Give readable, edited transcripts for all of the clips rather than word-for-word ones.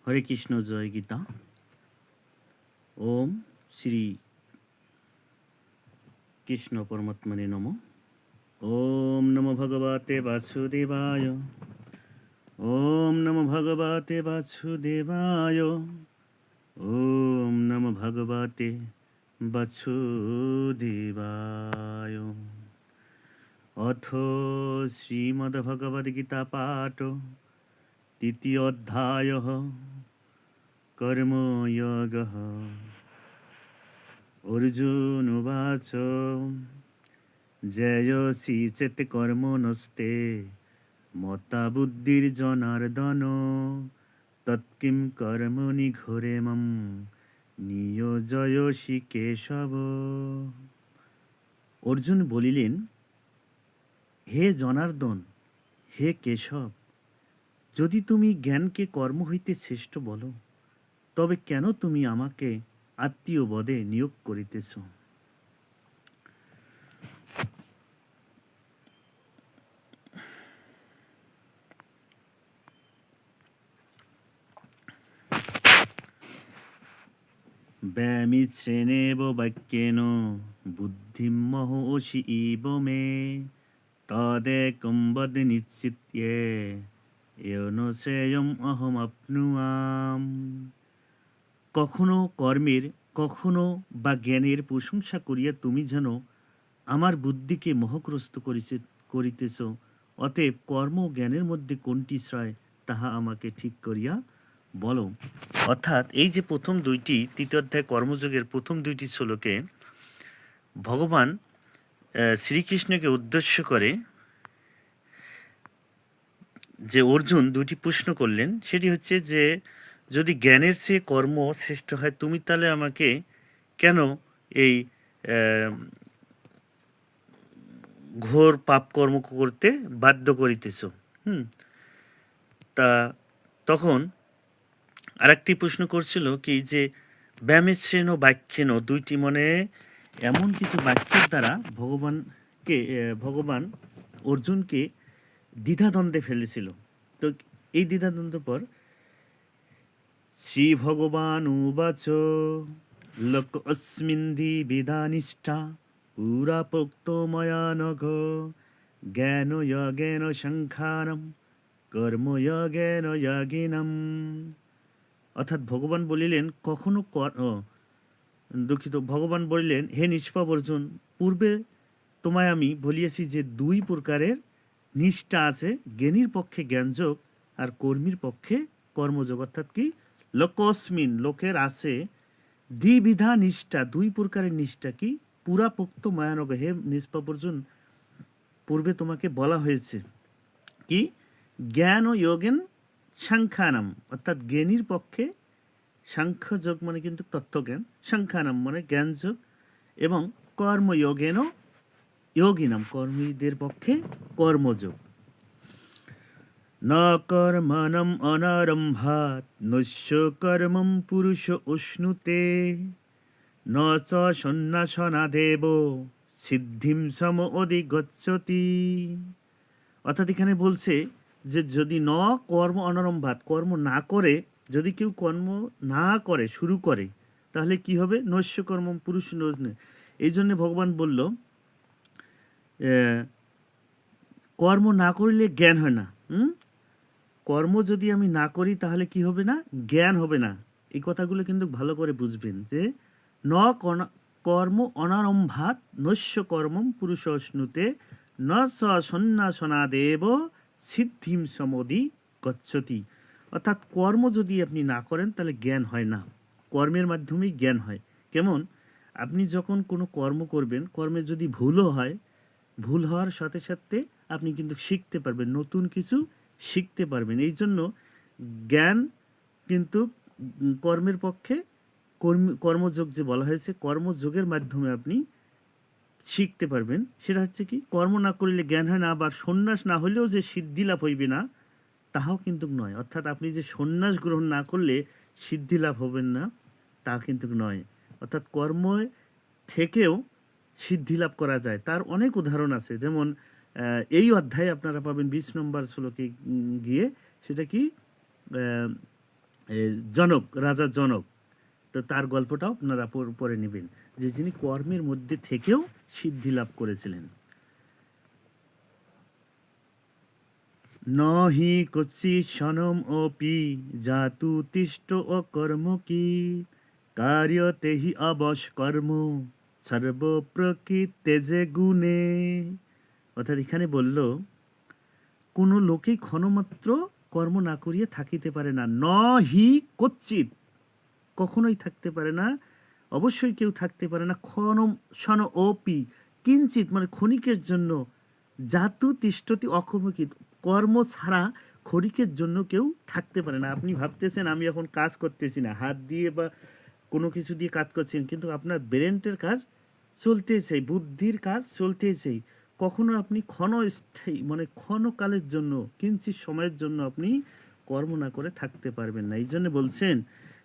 হরে কৃষ্ণ, জয় গীতা। ওম শ্রী কৃষ্ণ পরমাত্মনে নমঃ। ওম নমো ভগবতে বাসুদেবায়। ওম নমো ভগবতে বাসুদেবায়। ওম নমো ভগবতে বাসুদেবায়। অথ শ্রীমদ্ভগবদ্গীতা পাঠ তৃতীয় অধ্যায় কর্মযোগঃ। অর্জুন উবাচ জয়সি চেত কর্মণস্তে মতা বুদ্ধির্জনার্দন তৎকিং কর্মণি ঘোরে মম নিয়োজয়সি কেশব। অর্জুন বলিলেন, হে জনার্দন, হে কেশব, যদি তুমি জ্ঞানকে কর্ম হইতে শ্রেষ্ঠ বলো, তবে কেন তুমি আমাকে আত্মীয় বদে নিয়োগ করিতেছ? ব্যামিশ্রেণেব বাক্যেন বুদ্ধিম মহোষি ইব মে তদেকং বদ নিশ্চিত্যে येन শ্রেয়ম অহম আপনুয়াম। কখনো কর্মের, কখনো বা জ্ঞানের প্রশংসা করিয়া তুমি যেন আমার বুদ্ধিকে মোহগ্রস্ত করিতেছ। অতএব কর্ম ও জ্ঞানের মধ্যে কোনটি শ্রেয় তাহা আমাকে ঠিক করিয়া বলো। অর্থাৎ এই যে প্রথম দুইটি, তৃতীয় অধ্যায় কর্মযোগের প্রথম দুইটি শ্লোকে ভগবান শ্রীকৃষ্ণকে উদ্দেশ্য করে যে অর্জুন দুইটি প্রশ্ন করলেন, সেটি হচ্ছে যে যদি জ্ঞানের চেয়ে কর্ম শ্রেষ্ঠ হয়, তুমি তাহলে আমাকে কেন এই ঘোর পাপ কর্ম করতে বাধ্য করিতেছ? তা তখন আরেকটি প্রশ্ন করছিল কি যে ব্যামিশ্রেণ বাক্যেন, দুইটি মানে এমন কিছু বাক্যের দ্বারা ভগবান অর্জুনকে দ্বিধাদ্বন্দ্বে ফেলেছিল। তো এই দ্বিধাদ্বন্দ্বের পর শ্রী ভগবান উবাচ লোক অস্মিন্দি বিধানিষ্ঠা পুরা প্রোক্ত ময়া নঘ জ্ঞান যোগেন সংখ্যানম কর্মযোগেন যোগিনম। অর্থাৎ ভগবান বলিলেন, ভগবান বলিলেন, হে নিষ্পাপ অর্জুন, পূর্বে তোমায় আমি বলিয়াছি যে দুই প্রকারের নিষ্ঠা আছে, জ্ঞানীর পক্ষে জ্ঞানযোগ আর কর্মীর পক্ষে কর্মযোগ। অর্থাৎ কি, লোকস্মিন, লোকের আছে দ্বিবিধা নিষ্ঠা, দুই প্রকারের নিষ্ঠা। কি, পুরা পোক্ত মায়ানগ, হে নিষ্পাপ অর্জুন, পূর্বে তোমাকে বলা হয়েছে কি, জ্ঞান ও যোগেন সাংখ্যানাম, অর্থাৎ জ্ঞানীর পক্ষে সাংখ্যযোগ মানে কিন্তু তত্ত্বজ্ঞান, সাংখ্যানাম মানে জ্ঞানযোগ, এবং কর্মযোগেন যোগিনাম, কর্মীদের পক্ষে কর্মযোগ। ন কর্মণম অনারম্ভাৎ নস্য কর্মম পুরুষ উষ্ণুতে ন চ সন্ন্যাসনাদেব সিদ্ধিম সম অধিগচ্ছতি। অর্থাৎ এখানে বলছে যে যদি ন কর্ম অনারম্ভাৎ, কর্ম না করে, যদি কেউ কর্ম না করে, শুরু করে, তাহলে কি হবে? নৈশ্য কর্ম পুরুষ। এই জন্য ভগবান বলল কর্ম না করলে জ্ঞান হয় না। কর্ম যদি আমি না করি তাহলে কি হবে না? জ্ঞান হবে না। এই কথাগুলো কিন্তু ভালো করে বুঝবেন যে ন কর্ম অনারম্ভাৎ নৈশ্য কর্মম পুরুষ অশ্নুতে ন স সন্ন্যাসনাদেব সিদ্ধিম সমধি গচ্ছতি। অর্থাৎ কর্ম যদি আপনি না করেন তাহলে জ্ঞান হয় না, কর্মের মাধ্যমেই জ্ঞান হয়। কেমন? আপনি যখন কোনো কর্ম করবেন, কর্মে যদি ভুলও হয়, ভুল হওয়ার সাথে সাথে আপনি কিন্তু শিখতে পারবেন, নতুন কিছু শিখতে পারবেন। এই জন্য জ্ঞান কিন্তু কর্মের পক্ষে, কর্মযোগ যে বলা হয়েছে, কর্মযোগের মাধ্যমে আপনি শিখতে পারবেন। সেটা হচ্ছে কি, কর্ম না করলে জ্ঞান হয় না। আবার সন্ন্যাস না হলেও যে সিদ্ধি লাভ হইবে না, তাহাও কিন্তু নয়। অর্থাৎ আপনি যে সন্ন্যাস গ্রহণ না করলে সিদ্ধি লাভ হবেন না, তা কিন্তু নয়। অর্থাৎ কর্ম থেকেও সিদ্ধি লাভ করা যায়, তার অনেক উদাহরণ আছে। যেমন এই অধ্যায়ে আপনারা পাবেন 20 নম্বর শ্লোকে গিয়ে, সেটা কি, এ, জনক, রাজা জনক, তো তার গল্পটাও আপনারা পড়ে নেবেন, যে যিনি কর্মের মধ্যে থেকেও সিদ্ধি লাভ করেছিলেন। নহি কচ্চিৎ অপি জাতু তিষ্ঠ অকর্মকি কার্যতে হি অবশ কর্ম সর্ব প্রকৃতে যে গুণে। অর্থাৎ এখানে বলল, কোন লোকেই ক্ষণমাত্র কর্ম না করিয়া থাকিতে পারে না। ন হি কচ্চিৎ, কখনোই থাকতে পারে না, অবশ্যই কেউ থাকতে পারে না। ক্ষণ শন অপি, কিঞ্চিত মানে ক্ষণিকের জন্য, জাতু তিষ্ঠতি অকর্মকিত, কর্ম ছাড়া ক্ষণিকের জন্য কেউ থাকতে পারে না। আপনি ভাবতেছেন আমি এখন কাজ করতেছি না, হাত দিয়ে বা কোনো কিছু দিয়ে কাজ করছেন, কিন্তু আপনার ব্রেনের কাজ চলতেই চাই, বুদ্ধির কাজ চলতেই চাই। কখনো আপনি ক্ষণস্থায়ী মানে ক্ষণকালের জন্য, কিঞ্চিত সময়ের জন্য আপনি কর্ম না করে থাকতে পারবেন না। এই জন্য বলছেন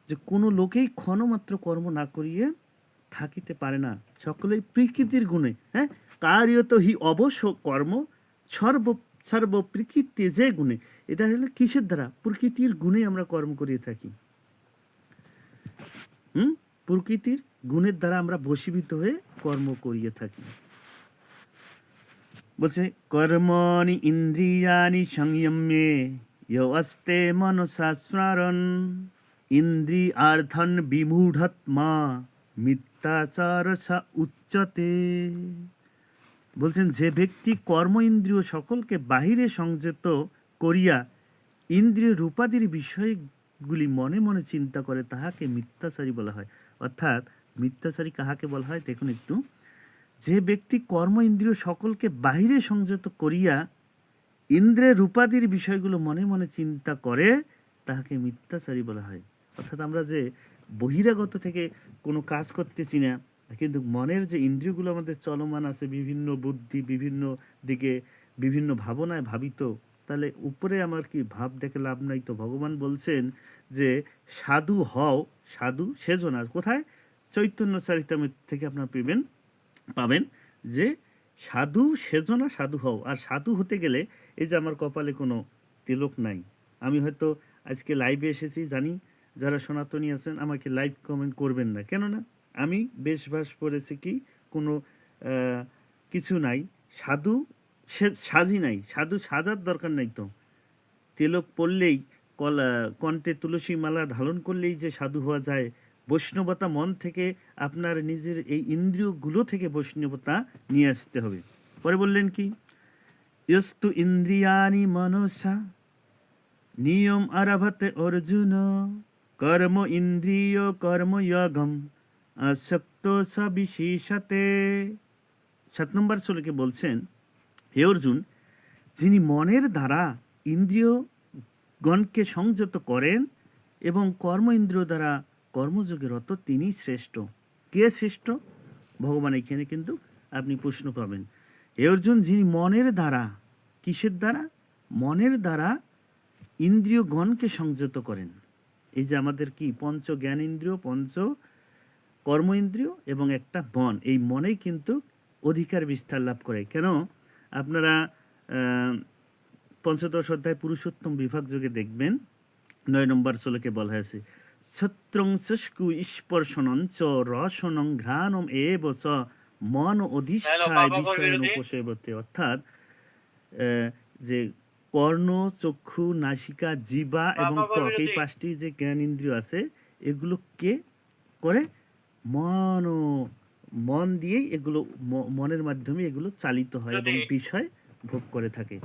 যে কোনো লোকেই ক্ষণমাত্র কর্ম না করিয়ে থাকিতে পারে না, সকলেই প্রকৃতির গুণে, হ্যাঁ, কার্যত হি অবশ্য কর্ম সর্ব সর্ব প্রকৃতি যে গুণে। এটা হলো কিসের দ্বারা? প্রকৃতির গুণে আমরা কর্ম করিয়ে থাকি। প্রকৃতির গুণের দ্বারা আমরা বশীভূত হয়ে কর্ম করিয়ে থাকি। বলছে কর্মণি ইন্দ্রিয়ানি সংযম্যে ইয়স্তে মনসা স্মরণ ইন্দ্রিয়ার্থন বিমূঢ়াত্মা মিথ্যাচার সা উচ্যতে। বলছেন যে ব্যক্তি কর্ম ইন্দ্রিয় সকলকে বাহিরে সংযত করিয়া ইন্দ্রিয় রূপাদির বিষয়গুলি মনে মনে চিন্তা করে তাহাকে মিথ্যাচারী বলা হয়। অর্থাৎ মিথ্যাচারী কাহাকে বলা হয় দেখুন একটু, যে ব্যক্তি কর্ম ইন্দ্রিয় সকলকে বাহিরে সংযত করিয়া ইন্দ্রিয় রূপাদির বিষয়গুলো মনে মনে চিন্তা করে তাহাকে মিথ্যাচারী বলা হয়। অর্থাৎ আমরা যে বহিরাগত থেকে কোনো কাজ করতেছি না, কিন্তু মনের যে ইন্দ্রিয়গুলো আমাদের চলমান আছে, বিভিন্ন বুদ্ধি বিভিন্ন দিকে বিভিন্ন ভাবনায় ভাবিত, তাহলে উপরে আমার কি ভাব দেখে লাভ নাই। তো ভগবান বলছেন যে সাধু হও, সাধু সেজো না। কোথায়? চৈতন্য চরিতামৃত থেকে আপনার পাবেন যে সাধু সেজো না, সাধু হও। আর সাধু হতে গেলে এই যে আমার কপালে কোনো তিলক নাই, আমি হয়তো আজকে লাইভে এসেছি, জানি যারা সনাতনী আছেন আমাকে লাইভ কমেন্ট করবেন না, কেননা আমি বেশভাস পড়েছি, কি কোনো কিছু নাই, সাধু সাজি নাই, সাধু সাজার দরকার নাই। তো তিলক পড়লেই, কণ্ঠে তুলসী মালা ধারণ করলেই যে সাধু হওয়া যায়? বৈষ্ণবতা মন থেকে, আপনার নিজের এই ইন্দ্রিয়গুলো থেকে বৈষ্ণবতা নিয়ে আসতে হবে। পরে বললেন কি, ইয়স্তু ইন্দ্রিয়ানি মনসা নিয়ম আরভতে অর্জুন কর্ম ইন্দ্রিয় কর্মযোগম আসক্ত সবিশেষতে। 7 নম্বর শ্লোকে বলছেন, হে অর্জুন, যিনি মনের দ্বারা ইন্দ্রিয়গণকে সংযত করেন এবং কর্ম ইন্দ্রিয় দ্বারা কর্মযোগে রত, তিনি শ্রেষ্ঠ। কে শ্রেষ্ঠ? ভগবান এখানে কিন্তু আপনি প্রশ্ন পাবেন। হে অর্জুন, যিনি মনের দ্বারা, কিসের দ্বারা? মনের দ্বারা ইন্দ্রিয়গণকে সংযত করেন। এই যে আমাদের কি পঞ্চ জ্ঞান ইন্দ্রিয়, পঞ্চ কর্ম ইন্দ্রিয় এবং একটা মন, এই মনেই কিন্তু অধিকার বিস্তার লাভ করে। কেন? আপনারা পঞ্চদশ অধ্যায় পুরুষোত্তম বিভাগ যোগে দেখবেন 9 নম্বর শ্লোকে বলা হয়েছে, ছত্রং চস্কু স্পর্শনঞ্চ রসনং ঘ্রাণম এব চ মন অধিষ্ঠায় বিষয়ন উপসেবতে। অর্থাৎ যে কর্ণ, চক্ষু, নাসিকা, জিহ্বা এবং ত্বক, এই 5টি যে জ্ঞান ইন্দ্রিয় আছে, এগুলো কে করে? মন দিয়েই এগুলো, মনের মাধ্যমে এগুলো চালিত হয় এবং বিষয় ভোগ করে থাকে।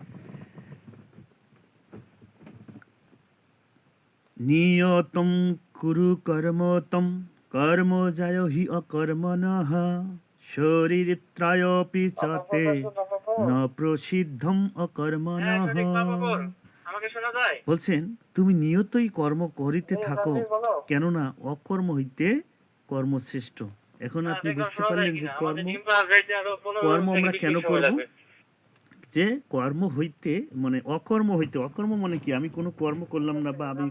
নিয়তম কুরু কর্মতম কর্ম যায় হি অকর্মণঃ শরীরত্রয়পি চতে ন প্রসিদ্ধম অকর্মণঃ। বলছেন তুমি নিয়তই কর্ম করিতে থাকো, কেননা অকর্ম হইতে কর্মশ্রেষ্ঠ। এখন আপনি বুঝতে পারলেন যে কর্ম আমরা কেন করব? যে কর্ম হইতে মানে অকর্ম হইতে, অকর্ম মানে কি? আমি কোনো কর্ম করলাম না, বা আমি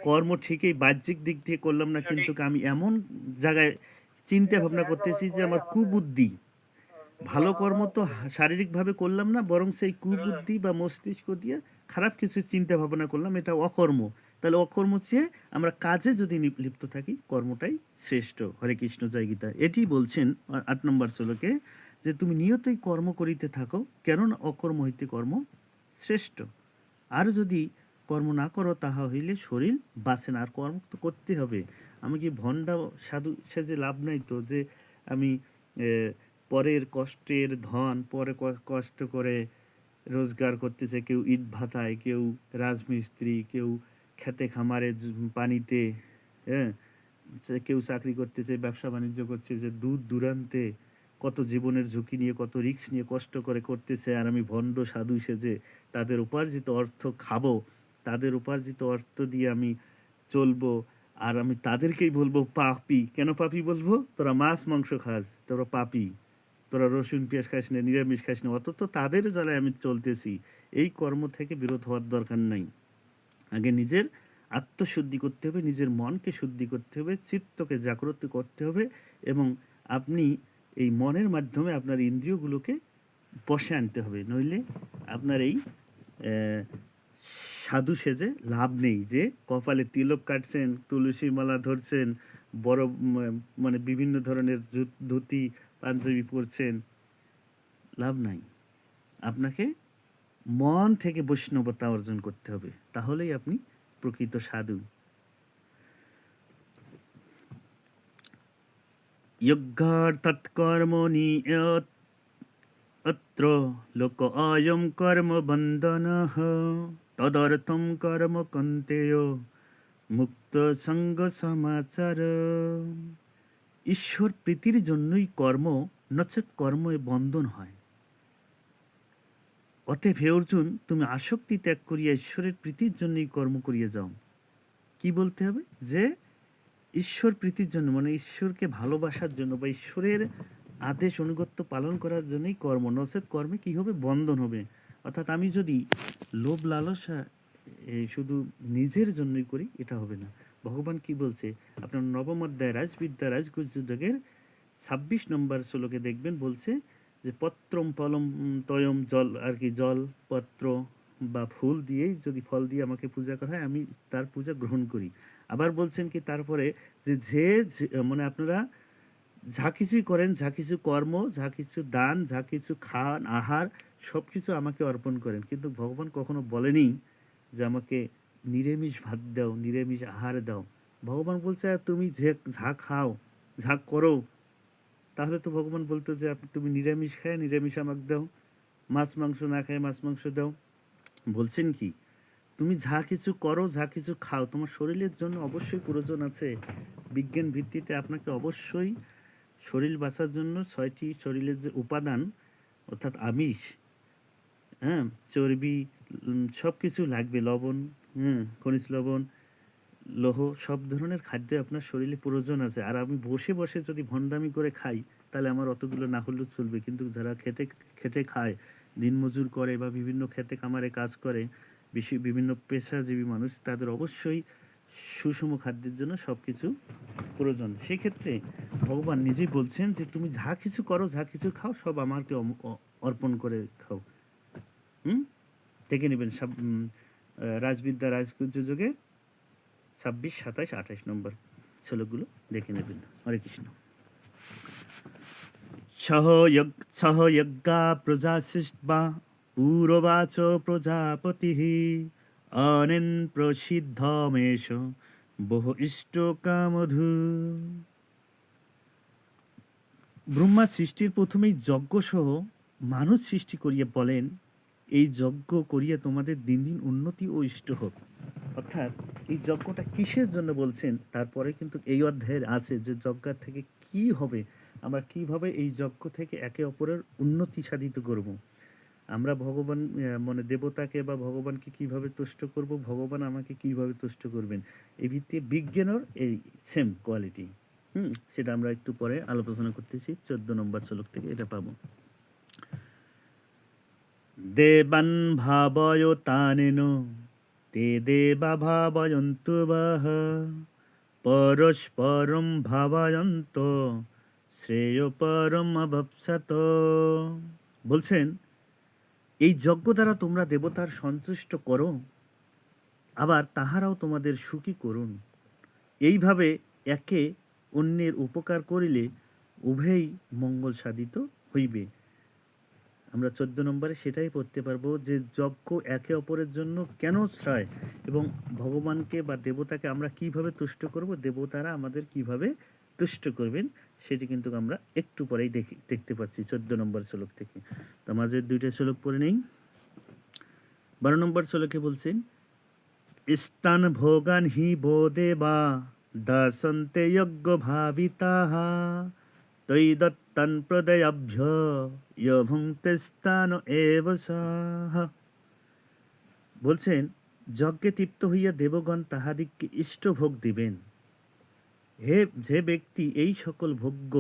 কর্ম ঠিকই বাহ্যিক দিক দিয়ে করলাম না, কিন্তু আমি এমন জায়গায় চিন্তা ভাবনা করতেছি যে আমার কুবুদ্ধি, ভালো কর্ম তো শারীরিকভাবে করলাম না, বরং সেই কুবুদ্ধি বা মস্তিষ্ক দিয়ে খারাপ কিছু চিন্তা ভাবনা করলাম, এটা অকর্ম। তাহলে অকর্ম চেয়ে আমরা কাজে যদি লিপ্ত থাকি, কর্মটাই শ্রেষ্ঠ। হরে কৃষ্ণ, জয় গীতা। এটি বলছেন 8 নম্বর শ্লোকে, যে তুমি নিয়তই কর্ম করিতে থাকো, কেননা অকর্ম হইতে কর্ম শ্রেষ্ঠ। আর যদি কর্ম না করো, তাহা হইলে শরীর বাঁচে না। আর কর্ম তো করতে হবে। আমি কি ভণ্ডা সাধু সেজে লাভ নাই তো, যে আমি পরের কষ্টের ধন পরে কষ্ট করে রোজগার করতেছে, কেউ ইট ভাটায়, কেউ রাজমিস্ত্রি, কেউ খেতে খামারে পানিতে, হ্যাঁ, কেউ চাকরি করতেছে, ব্যবসা বাণিজ্য করছে, যে দূর দূরান্তে কত জীবনের ঝুঁকি নিয়ে, কত রিস্ক নিয়ে কষ্ট করে করতেছে, আর আমি ভণ্ড সাধু সেজে তাদের উপার্জিত অর্থ খাবো, তাদের উপার্জিত অর্থ দিয়ে আমি চলবো, আর আমি তাদেরকেই বলবো পাপী। কেন পাপী বলবো? তোরা মাছ মাংস খাস, তোরা পাপী, তোরা রসুন পেঁয়াজ খাস না, নিরামিষ খাস না, অত তো তাদের জ্বালায় আমি চলতেছি। এই কর্ম থেকে বিরত হওয়ার দরকার নাই। আগে নিজের আত্মশুদ্ধি করতে হবে, নিজের মনকে শুদ্ধি করতে হবে, চিত্তকে জাগ্রত করতে হবে, এবং আপনি এই মনের মাধ্যমে আপনার ইন্দ্রিয়গুলোকে বশে আনতে হবে। নইলে আপনার এই সাধু সেজে লাভ নেই। যে কপালে তিলক কাটছেন, তুলসী মালা ধরছেন, বড় মানে বিভিন্ন ধরনের ধুতি পাঞ্জাবি পরছেন, লাভ নাই। আপনাকে মন থেকে বৈষ্ণবতা অর্জন করতে হবে, তাহলেই আপনি প্রকৃত সাধু। যজ্ঞার্থাৎকর্মণি অত্র লোক অয়ং কর্ম বন্ধনঃ তদর্থম কর্ম কন্তেয় মুক্ত সঙ্গ সমাচার। ঈশ্বর প্রীতির জন্যই কর্ম, নচেৎ কর্মে বন্ধন হয়। অতএব হে অর্জুন, তুমি আসক্তি ত্যাগ করিয়া ঈশ্বরের প্রীতির জন্যই কর্ম করিয়া যাও। কি বলতে হবে? যে ঈশ্বর প্রীতির জন্য, মানে ঈশ্বরকে ভালোবাসার জন্য বা ঈশ্বরের আদেশ অনুগত্য পালন করার জন্যই কর্ম, নচেৎ কর্মে কি হবে? বন্ধন হবে। অর্থাৎ আমি যদি লোভ লালসা শুধু নিজের জন্যই করি, এটা হবে না। ভগবান কি বলছে? আপনার নবম অধ্যায় রাজবিদ্যা রাজগুজ্জকের 26 নম্বর শ্লোকে দেখবেন, বলছে যে পত্রম ফলম তয়ম, জল আর কি, জল পত্র বা ফুল দিয়েই যদি ফল দিয়ে আমাকে পূজা করা হয়, আমি তার পূজা গ্রহণ করি। আবার বলছেন কি তারপরে, যে মানে আপনারা যা কিছুই করেন, যা কিছু কর্ম, যা কিছু দান, যা কিছু খান আহার, সব কিছু আমাকে অর্পণ করেন। কিন্তু ভগবান কখনো বলেনি যে আমাকে নিরামিষ ভাত দাও, নিরামিষ আহার দাও। ভগবান বলছে তুমি যে যা খাও, যা করো, তাহলে তো ভগবান বলতো যে তুমি নিরামিষ খায় নিরামিষ আমাকে দাও, মাছ মাংস না খায় মাছ মাংস দাও। বলছেন কি, তুমি যা কিছু করো, যা কিছু খাও, তোমার শরীরের জন্য অবশ্যই প্রয়োজন আছে। বিজ্ঞান ভিত্তিতে আপনাকে অবশ্যই শরীর বাঁচার জন্য 6টি শরীরের যে উপাদান, অর্থাৎ আমিষ, হ্যাঁ, চর্বি, সব কিছু লাগবে, লবণ, খনিজ লবণ, লৌহ, সব ধরনের খাদ্য আপনার শরীরে প্রয়োজন আছে। আর আমি বসে বসে যদি ভণ্ডামি করে খাই, তাহলে আমার অতগুলো না হলেও চলবে। কিন্তু যারা খেটে খেটে খায়, দিনমজুর করে বা বিভিন্ন খেতে খামারে কাজ করে, বিভিন্ন পেশাজীবী মানুষ, তাদের অবশ্যই সুষম খাদ্যের জন্য সব কিছু প্রয়োজন। সেক্ষেত্রে ভগবান নিজেই বলছেন যে তুমি যা কিছু করো, যা কিছু খাও, সব আমাকে অর্পণ করে খাও। দেখে নেবেন রাজবিদ্যা রাজগুজ্জকে 26, 27, 28 নম্বর শ্লোকগুলো দেখে নেবেন। হরে কৃষ্ণ। সহ যজ্ঞা প্রজা সৃষ্টা পুরবাচ প্রজাপতিঃ অনেন প্রসিদ্ধমেষ বহু ইষ্ট কামধু। ব্রহ্মা সৃষ্টির প্রথমেই যজ্ঞ সহ মানুষ সৃষ্টি করিয়া বলেন, এই যজ্ঞ করিয়া তোমাদের দিন দিন উন্নতি ও ইষ্ট হোক। অর্থাৎ এই যজ্ঞটা কিসের জন্য বলছেন, তারপরে কিন্তু এই অধ্যায়ের আছে যে যজ্ঞের থেকে কি হবে, আমরা কিভাবে এই যজ্ঞ থেকে একে অপরের উন্নতি সাধিত করব। আমরা ভগবান মানে দেবতাকে বা ভগবানকে কিভাবে তুষ্ট করব, ভগবান আমাকে কিভাবে তুষ্ট করবেন, এই ভিত্তিতে বিজ্ঞানের এই সেম কোয়ালিটি। সেটা আমরা একটু পরে আলোচনা করতেছি। 14 নম্বর শ্লোক থেকে এটা পাবো। দেবান ভাবয়তানেন তে দেবা ভাবয়ন্তু বহ পরস্পরম ভাবয়ন্ত শ্রেয় পরম অভপ্সত। বলছেন এই যজ্ঞ দ্বারা তোমরা দেবতার সন্তুষ্ট করো, আবার তাহারাও তোমাদের সুখী করুন। এইভাবে একে অন্যের উপকার করিলে উভয়ই মঙ্গল সাধিত হইবে। আমরা 14 নম্বরে সেটাই পড়তে পারবো যে যজ্ঞ একে অপরের জন্য কেন শ্রয় এবং ভগবানকে বা দেবতাকে আমরা কিভাবে তুষ্ট করব, দেবতারা আমাদের কিভাবে তুষ্ট করবেন, সেটি কিন্তু আমরা একটু পরেই দেখতে পাচ্ছি 14 নম্বর শ্লোক থেকে। তো আমাদের দুইটা শ্লোক পড়ে নেই। 12 নম্বর শ্লোকে বলছেন, স্থান ভোগান হি বো দেবা দাসন্তে যজ্ঞ ভাবিতাহ তৈ দত্তান প্রদয়াভ্য ভুঙ্ক্তে স্থান এব সহ। বলছেন, যজ্ঞে তৃপ্ত হইয়া দেবগণ তাহাদিগকে ইষ্ট ভোগ দিবেন। যে ব্যক্তি এই সকল ভোগ্য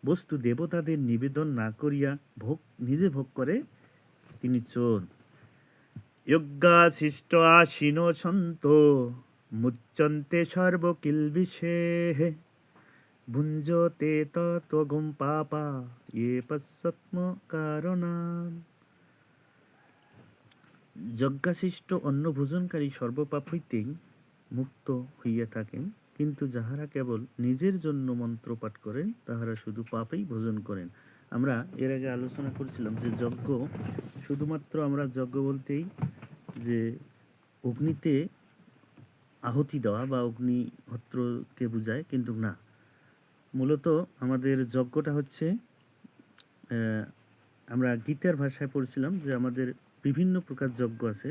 বস্তু দেবতাদের নিবেদন না করিয়া নিজে ভোগ করে তিনি চোর। যজ্ঞাশিষ্ট আসীন সন্ত মুচ্যন্তে সর্বকিলবিষেঃ ভুঞ্জতে তত্ত্বগম পাপা ইয়ে পশ্চাত্ম কারণাম। যজ্ঞাশিষ্ট অন্ন ভোজনকারী সর্বপাপ হইতেই মুক্ত হইয়া থাকেন, কিন্তু যাহারা কেবল নিজের জন্য মন্ত্র পাঠ করেন তাহারা শুধু পাপই ভোজন করেন। আমরা এর আগে আলোচনা করেছিলাম যে যজ্ঞ শুধুমাত্র, আমরা যজ্ঞ বলতেই যে অগ্নিতে আহুতি দেওয়া বা অগ্নিহোত্রকে বোঝায়, কিন্তু না, মূলত আমাদের যজ্ঞটা হচ্ছে, আমরা গীতার ভাষায় পড়ছিলাম যে আমাদের বিভিন্ন প্রকার যজ্ঞ আছে।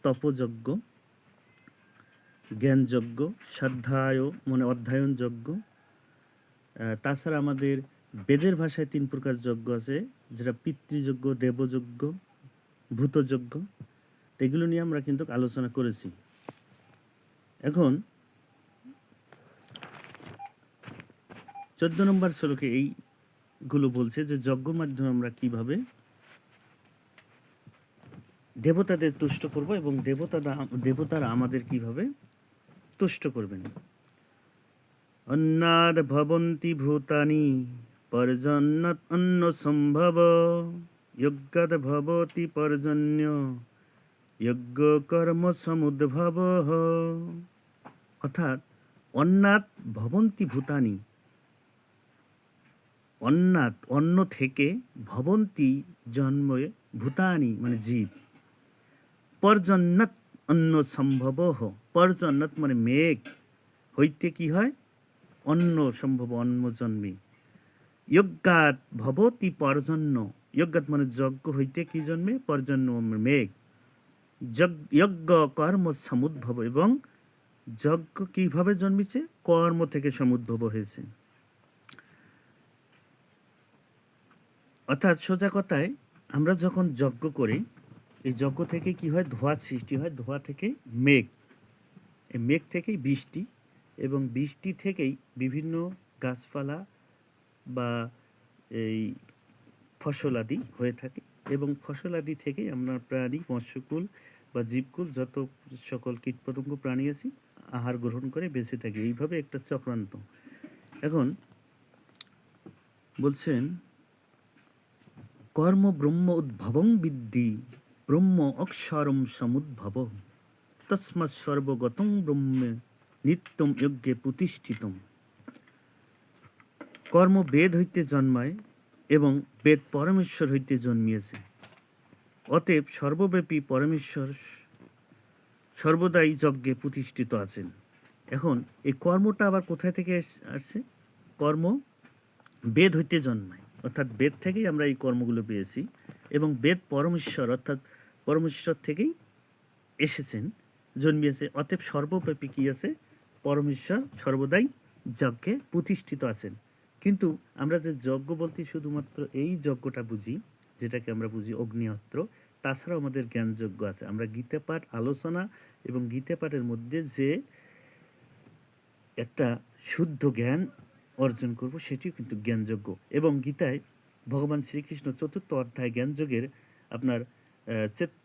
তপযজ্ঞ, জ্ঞানযজ্ঞ, স্বাধ্যায় মানে অধ্যয়ন যজ্ঞ, তাছাড়া আমাদের বেদের ভাষায় 3 প্রকার যজ্ঞ আছে, যেটা পিতৃযজ্ঞ, দেবযজ্ঞ, ভূতযজ্ঞ। এগুলো নিয়ে আমরা কিন্তু আলোচনা করেছি। এখন 14 নম্বর শ্লোকে এইগুলো বলছে যে যজ্ঞের মাধ্যমে আমরা কিভাবে দেবতাদের তুষ্ট করব এবং দেবতারা আমাদের কিভাবে তুষ্ট করবেন। অন্নাদ ভবন্তি ভূতানি পর্জন্যৎ অন্ন সম্ভব যজ্ঞাৎ ভবতি পর্জন্য যজ্ঞ কর্ম সমুদ্ভব। অর্থাৎ অন্নাৎ ভবন্তি ভূতানি, অন্নাৎ অন্ন থেকে, ভবন্তি জন্মে, ভূতানি মানে জীব, পর্জন্যৎ অন্ন সম্ভব, পর্জন্যৎ মানে মেঘ হইতে কি হয়, অন্ন সম্ভব, অন্ন জন্মে। যজ্ঞাৎ ভবতি পর্জন্য, যজ্ঞাৎ মানে যজ্ঞ হইতে কি জন্মে, পর্জন্য মেঘ। যজ্ঞ কর্ম সমুদ্ভব, এবং যজ্ঞ কিভাবে জন্মেছে, কর্ম থেকে সমুদ্ভব হয়েছে। অর্থাৎ সোজা কথায় আমরা যখন যজ্ঞ করি, এই যজ্ঞ থেকে কি হয়, ধোঁয়া সৃষ্টি হয়, ধোঁয়া থেকে মেঘ, এই মেঘ থেকেই বৃষ্টি, এবং বৃষ্টি থেকেই বিভিন্ন গাছপালা বা এই ফসলাদি হয়ে থাকে, এবং ফসলাদি থেকেই আমরা প্রাণী, মৎস্যকুল বা জীবকুল, যত সকল কীটপতঙ্গ প্রাণী আছে, আহার গ্রহণ করে বেঁচে থাকে। এইভাবে একটা চক্রান্ত। এখন বলছেন, কর্ম ব্রহ্ম উদ্ভবং বিদ্ধি ব্রহ্ম অক্ষরম সমুদ্ভব তস্মাৎ সর্বগতং ব্রহ্মে নিত্যম যজ্ঞে প্রতিষ্ঠিতম। কর্ম বেদ হইতে জন্মায় এবং বেদ পরমেশ্বর হইতে জন্মিয়েছে, অতএব সর্বব্যাপী পরমেশ্বর সর্বদাই যজ্ঞে প্রতিষ্ঠিত আছেন। এখন এই কর্মটা আবার কোথায় থেকে আসছে, কর্ম বেদ হইতে জন্মায়, অর্থাৎ বেদ থেকেই আমরা এই কর্মগুলো পেয়েছি, এবং বেদ পরমেশ্বর অর্থাৎ পরমেশ্বর থেকেই এসেছেন, জন্মিয়েছে, অতএব সর্বব্যাপী কি আছে, পরমেশ্বর সর্বদাই যজ্ঞে প্রতিষ্ঠিত আছেন। কিন্তু আমরা যে যজ্ঞ বলতে শুধুমাত্র এই যজ্ঞটা বুঝি, যেটাকে আমরা বুঝি অগ্নিহোত্র, তাছাড়াও আমাদের জ্ঞানযজ্ঞ আছে। আমরা গীতা পাঠ আলোচনা এবং গীতা পাঠের মধ্যে যে একটা শুদ্ধ জ্ঞান অর্জন করব, সেটিও কিন্তু জ্ঞানযজ্ঞ। এবং গীতায় ভগবান শ্রীকৃষ্ণ 4th অধ্যায় জ্ঞানযোগের আপনার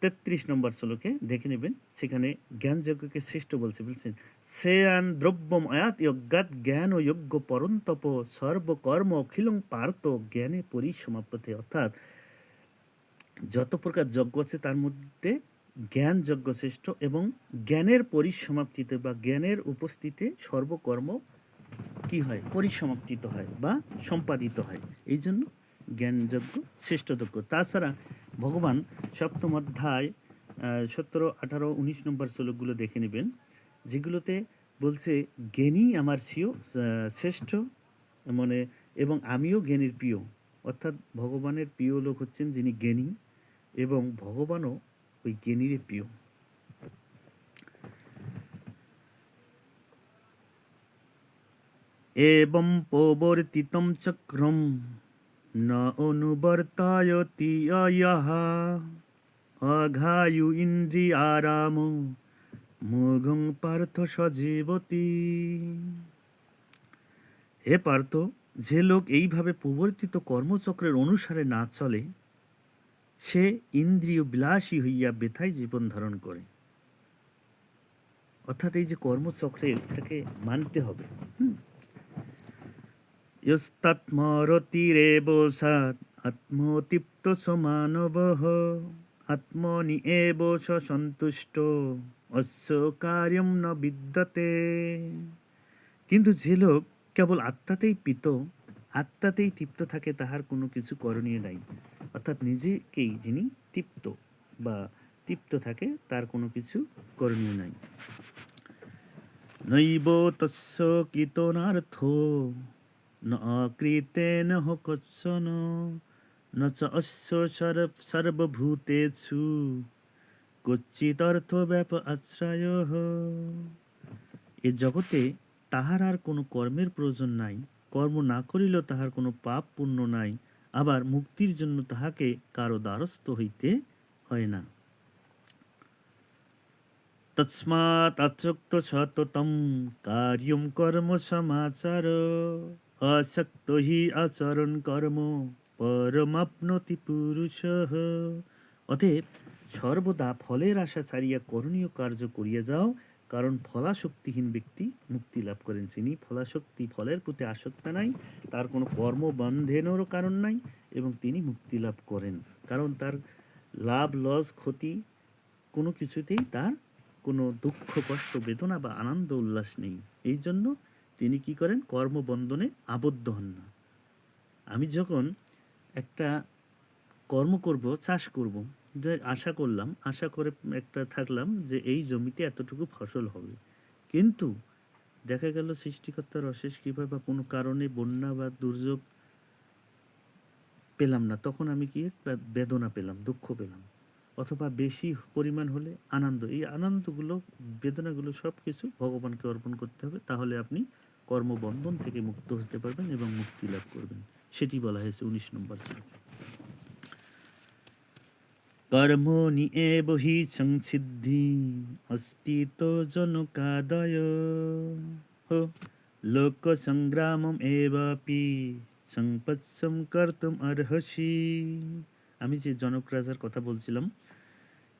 33 নম্বর শ্লোকে দেখে নেবেন, সেখানে জ্ঞানযজ্ঞকে শ্রেষ্ঠ বলছেন, শ্রেয়ান দ্রব্যম আয়াত যজ্ঞাৎ জ্ঞান ও যজ্ঞ পরন্তপ সর্বকর্ম অখিলং পার্থ জ্ঞানে পরিসমাপ্যতে। অর্থাৎ যত প্রকার যজ্ঞ আছে তার মধ্যে জ্ঞানযজ্ঞ শ্রেষ্ঠ এবং জ্ঞানের পরিসমাপ্তিতে বা জ্ঞানের উপস্থিতিতে সর্বকর্ম কি হয়, পরিসমাপ্তিত হয় বা সম্পাদিত হয়। এই জন্য জ্ঞানযজ্ঞ শ্রেষ্ঠযজ্ঞ। তাছাড়া ভগবান সপ্তম অধ্যায় 17, 18, 19 নম্বর শ্লোকগুলো দেখে নেবেন, যেগুলোতে বলছে জ্ঞানী আমার শ্রেষ্ঠ, মানে এবং আমিও জ্ঞানীর প্রিয়। অর্থাৎ ভগবানের প্রিয় লোক হচ্ছেন যিনি জ্ঞানী, এবং ভগবানও ওই জ্ঞানীর প্রিয়। এবং প্রবর্তিতম চক্রম ন অনুবর্তায়তি অয়ঃ অঘায়ু ইন্দ্রিয়ারাম মোঘং পার্থ সজীবতি। হে পার্থ, যে লোক এইভাবে প্রবর্তিত কর্মচক্রের অনুসারে না চলে, সে ইন্দ্রিয় বিলাসী হইয়া বেথায় জীবন ধারণ করে। অর্থাৎ এই যে কর্মচক্রের, এটাকে মানতে হবে। ইয়স্তাত্মরতিরেব সাৎ আত্মতৃপ্ত সমানবঃ আত্মনি এব স সন্তুষ্ট অস্য কার্যম ন বিদ্যতে। কিন্তু যে লোক কেবল আত্মাতেই তৃপ্ত থাকে, তাহার কোনো কিছু করণীয় নাই। অর্থাৎ নিজেকেই যিনি তৃপ্ত থাকে, তার কোনো কিছু করণীয় নাই। নৈব তস্য কৃতনার্থো ন অকৃতেন কচ্ছন ন চ অস্য সর্বভূতেষু কচ্চিদর্থ ব্যাপ আশ্রয়ঃ। এ জগতে তাহার আর কোনো কর্মের প্রয়োজন নাই, কর্ম না করিলেও তাহার কোনো পাপ পুণ্য নাই, আবার মুক্তির জন্য তাহাকে কারো দ্বারস্থ হইতে হয় না। তস্মাৎ আচক্ত সততম কার্যম কর্ম সমাচার আসক্ত হি আচরণ কর্ম পরমাপ্নতি পুরুষঃ। অতএব সর্বদা ফলের আশা ছাড়িয়া করণীয় কার্য করিয়া যাও, কারণ ফলাসক্তিহীন ব্যক্তি মুক্তি লাভ করেন। যিনি ফলের প্রতি আসক্ত নাই, তার কোনো কর্মবন্ধনেরও কারণ নাই, এবং তিনি মুক্তি লাভ করেন। কারণ তার লাভ লস ক্ষতি কোনো কিছুতেই তার কোনো দুঃখ কষ্ট বেদনা বা আনন্দ উল্লাস নেই। এই জন্য তিনি কি করেন, কর্মবন্ধনে আবদ্ধ হন না। আমি যখন একটা কর্ম করব, চাষ করব, আশা করলাম, আশা করে একটা থাকলাম যে এই জমিতে এতটুকু ফসল হবে, কিন্তু দেখা গেল সৃষ্টিকর্তার অশেষ কৃপা বা কোনো কারণে বন্যা বা দুর্যোগ পেলাম না, তখন আমি কি একটা বেদনা পেলাম, দুঃখ পেলাম। অথবা বেশি পরিমাণ হলে আনন্দ। এই আনন্দগুলো, বেদনাগুলো সব কিছু ভগবানকে অর্পণ করতে হবে, তাহলে আপনি কর্মবন্ধন থেকে মুক্ত হতে পারবেন এবং মুক্তি লাভ করবেন। সেটি বলা হয়েছে 19 নম্বর শ্লোকে। কর্মণি এব হি সংসিদ্ধি অস্তিত জনকাদয় লোক সংগ্রামম এবাপি সংপৎসম কর্তুম অর্হসি। আমি যে জনক রাজার কথা বলছিলাম,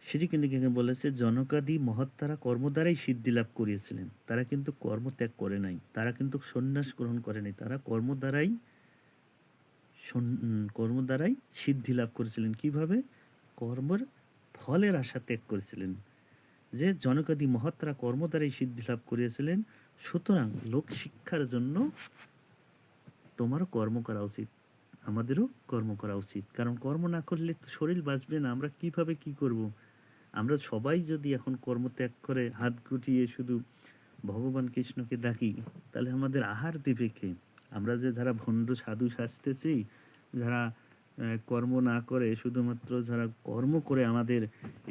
সেটি কিন্তু এখানে বলেছে, জনকাদি মহাত্মারা কর্ম দ্বারাই সিদ্ধি লাভ করিয়েছিলেন। তারা কিন্তু কর্ম ত্যাগ করে নাই, তারা কিন্তু সন্ন্যাস গ্রহণ করে নাই, তারা কর্ম দ্বারাই সিদ্ধি লাভ করেছিলেন। কিভাবে? কর্মের ফলের আশা ত্যাগ করেছিলেন। যে জনকাদি মহাত্মারা কর্ম দ্বারাই সিদ্ধি লাভ করিয়েছিলেন, সুতরাং লোক শিক্ষার জন্য তোমারও কর্ম করা উচিত, আমাদেরও কর্ম করা উচিত। কারণ কর্ম না করলে তো শরীর বাঁচবে না। আমরা কিভাবে কি করব? আমরা সবাই যদি এখন কর্মত্যাগ করে হাত গুটিয়ে শুধু ভগবান কৃষ্ণকে ডাকি, তাহলে আমাদের আহার দেবে কে? আমরা যে যারা ভণ্ড সাধু সাজতেছি, যারা কর্ম না করে, শুধুমাত্র যারা কর্ম করে আমাদের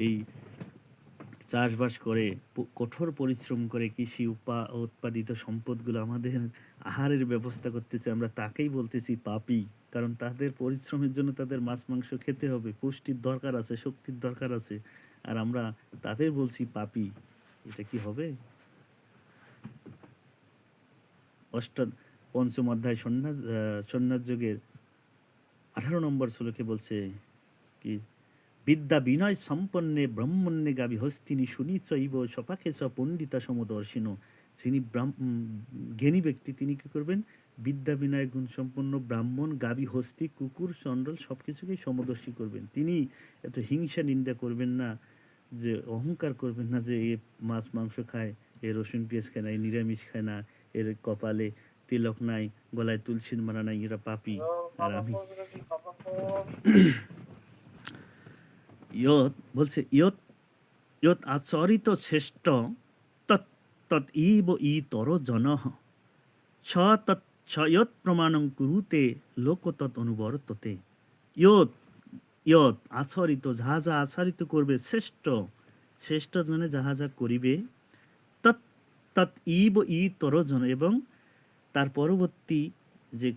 এই চাষবাস করে, কঠোর পরিশ্রম করে কৃষি উৎপাদিত সম্পদগুলো আমাদের আহারের ব্যবস্থা করতেছে, আমরা তাকেই বলতেছি পাপী। কারণ তাদের পরিশ্রমের জন্য তাদের মাছ মাংস খেতে হবে, পুষ্টির দরকার আছে, শক্তির দরকার আছে, আর আমরা তাদের বলছি পাপী। এটা কি হবে? পঞ্চম অধ্যায় সন্ন্যাস যোগের 18 নম্বর শ্লোকে বলছে কি, বিদ্যা বিনয় সম্পন্নে ব্রহ্মণ্যে গাভী হস্তিনী শুনি চৈব সপাখে চ পণ্ডিতা সমদর্শিন। যিনি জ্ঞানী ব্যক্তি, তিনি কি করবেন? বিদ্যা বিনয় গুণ সম্পন্ন ব্রাহ্মণ, গাভী, হস্তি, কুকুর, চণ্ডাল সবকিছুকেই সমদর্শী করবেন। তিনি এত হিংসা নিন্দা করবেন না, যে অহংকার করবেন না যে এ মাছ মাংস খায়, এ রসুন পেঁয়াজ খায় না, এ নিরামিষ খায় না, এর কপালে তিলক নাই, গলায় তুলসীর মালা নাই, এরা পাপী আর আমি। ইয়ত বলছে ইয়ত ইয়ত আচরিত শ্রেষ্ঠ তৎ তৎ ইব ইতর জনঃ স তৎ স ইয়ৎ প্রমাণং কুরুতে লোক তৎ অনুবর্ততে। ইয়ত ইয়ত আচরিত, যাহা যা আচরিত করবে, শ্রেষ্ঠ শ্রেষ্ঠ জনে যাহা যা করিবে, তৎ তৎ ইব ইতর জন, এবং তার পরবর্তী যে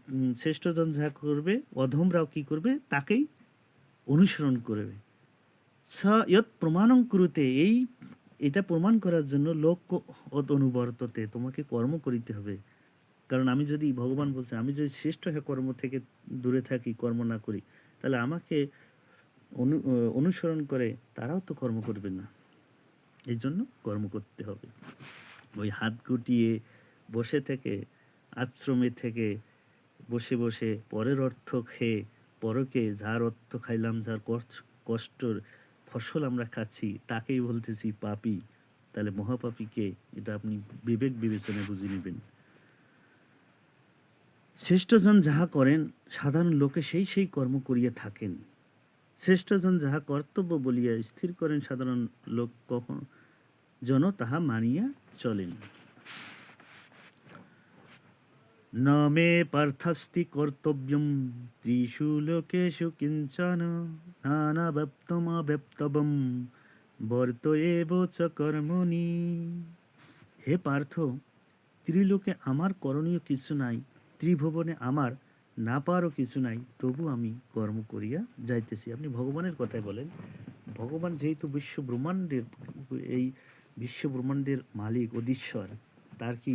শ্রেষ্ঠজন যাহা করবে, অধমরাও কি করবে, তাকেই অনুসরণ করবে। স ইয়ৎ প্রমাণং কুরুতে, এটা প্রমাণ করার জন্য লোক অনুবর্ততে, তোমাকে কর্ম করিতে হবে। কারণ আমি যদি, ভগবান বলছে, আমি যদি শ্রেষ্ঠ হয়ে কর্ম থেকে দূরে থাকি, কর্ম না করি, তাহলে আমাকে অনুসরণ করে তারাও তো কর্ম করবে না। এই জন্য কর্ম করতে হবে। ওই হাত গুটিয়ে বসে থেকে, আশ্রমে থেকে বসে বসে পরের অর্থ খেয়ে, পরকে যার অর্থ খাইলাম, যার কষ্টর ফসল আমরা খাচ্ছি, তাকেই বলতেছি পাপী। তাহলে মহাপাপীকে, এটা আপনি বিবেক বিবেচনায় বুঝে নেবেন। শ্রেষ্ঠজন যাহা করেন, সাধারণ লোকে সেই সেই কর্ম করিয়া থাকেন। শ্রেষ্ঠজন যাহা কর্তব্য বলিয়া স্থির করেন, সাধারণ লোক কখন যেন তাহা মানিয়া চলেন। ন মে পার্থাস্তি কর্তব্যম ত্রিষু লোকেষু কিঞ্চন নানাব্যপ্তমব্যপ্তবম বর্তয়েব চ কর্মণি। হে পার্থ, ত্রিলোকে আমার করণীয় কিছু নাই, ত্রিভুবনে আমার না পারও কিছু নাই, তবু আমি কর্ম করিয়া যাইতেছি। আপনি ভগবানের কথাই বলেন। ভগবান যেহেতু বিশ্ব ব্রহ্মাণ্ডের, এই বিশ্ব ব্রহ্মাণ্ডের মালিক অধীশ্বর, তার কি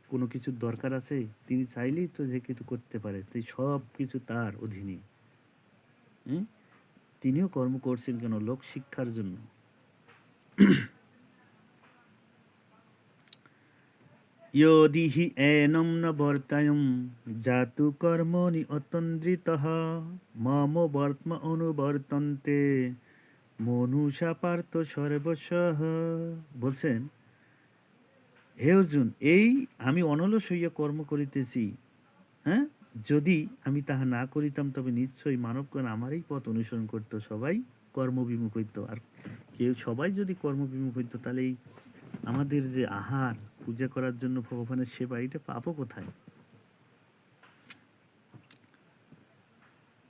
কোনো কিছুর দরকার আছে? তিনি চাইলেই তো যে কিছু করতে পারে, তাই সব কিছু তার অধীনে। তিনিও কর্ম করছেন কেন? লোক শিক্ষার জন্য। ইয়োদি হি এনম ন বর্তায়ম জাতু কর্মণি অতন্দ্রিতঃ মম বর্ত্ম অনুবর্তন্তে মনুষা পার্থ সর্বশঃ। বলছেন, হে অর্জুন, এই আমি অনলস হইয়া কর্ম করিতেছি। হ্যাঁ, যদি আমি তাহা না করিতাম, তবে নিশ্চয়ই মানবগণ আমারই পথ অনুসরণ করত, সবাই কর্মবিমুখ হইত। আর কেউ সবাই যদি কর্মবিমুখ হইত, তাহলে এই আমাদের যে আহার, পূজা করার জন্য ভগবানের সেবা, এটা পাবো কোথায়?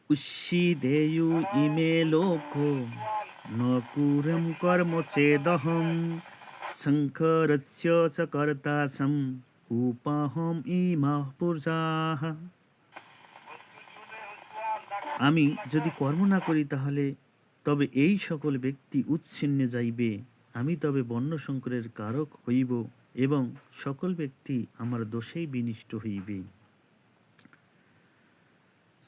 উচ্ছিদেয়ু ইমে লোকো ন কুরম কর্ম চেদহম শঙ্করস্য চ কর্তাসম উপাহম ইমাঃ পুরুষাঃ। আমি যদি কর্ম না করি, তাহলে তবে এই সকল ব্যক্তি উচ্ছিন্নে যাইবে, আমি তবে বর্ণসংকরের কারক হইব, এবং সকল ব্যক্তি আমার দোষেই বিনিষ্ট হইবে।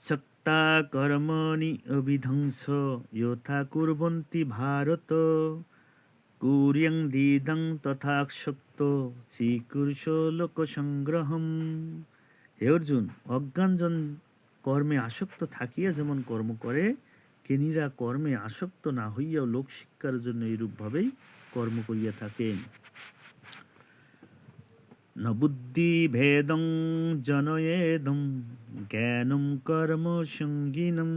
সত্তা কর্মণি অবিধ্বংস যথা কুর্বন্তি ভারত কুর্যং দিদং তথাক্ষত শ্রীকুর্ষ লোক সংগ্রহম। হে অর্জুন, অজ্ঞানজন কর্মে আসক্ত থাকিয়া যেমন কর্ম করে, জ্ঞানীরা কর্মে আসক্ত না হইয়াও লোক শিক্ষার জন্য এইরূপভাবেই কর্ম করিয়া থাকেন। ন বুদ্ধি ভেদং জনয়েদং জ্ঞানম কর্ম সঙ্গিনম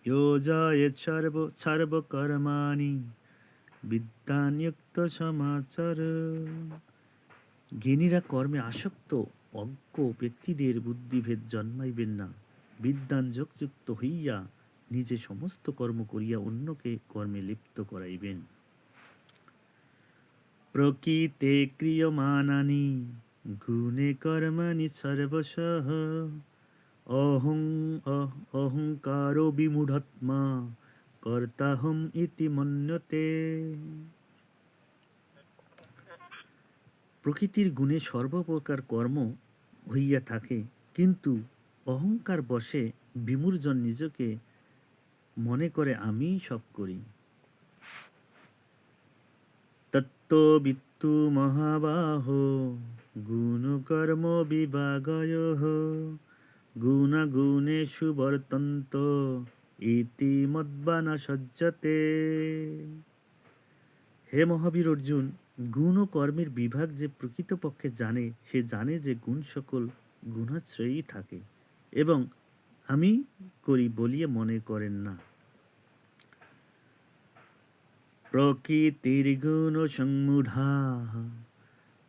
যোজয়েৎ সর্বকর্মাণি বিদ্যান্যুক্ত সমাচার। জ্ঞানীরা কর্মে আসক্ত অজ্ঞ ব্যক্তিদের বুদ্ধিভেদ জন্মাইবেন না, বিদ্যান যোগযুক্ত হইয়া নিজে সমস্ত কর্ম করিয়া অন্যকে কর্মে লিপ্ত করাইবেন। প্রকৃতে ক্রিয়মাণানি গুণে কর্মাণি সর্বশঃ অহংকারো বিমূঢ়াত্মা কর্তাহম ইতি মন্যতে। প্রকৃতির গুণে সর্বপ্রকার কর্ম হইয়া থাকে, কিন্তু অহংকার বশে বিমূঢ়জন নিজকে মনে করে আমিই সব করি। তত্ত্ববিত্তু মহাবাহো গুণকর্ম বিভাগয়োঃ গুণাগুণেষু বর্তন্ত ইতি মদ্বা ন সজ্জতে। হে মহাবীর অর্জুন, গুণ ও কর্মের বিভাগ যে প্রকৃতপক্ষে জানে, সে জানে যে গুণ সকল গুণাশ্রয়ই থাকে, এবং আমি করি বলিয়া মনে করেন না। প্রকৃতির গুণ সংমূঢ়া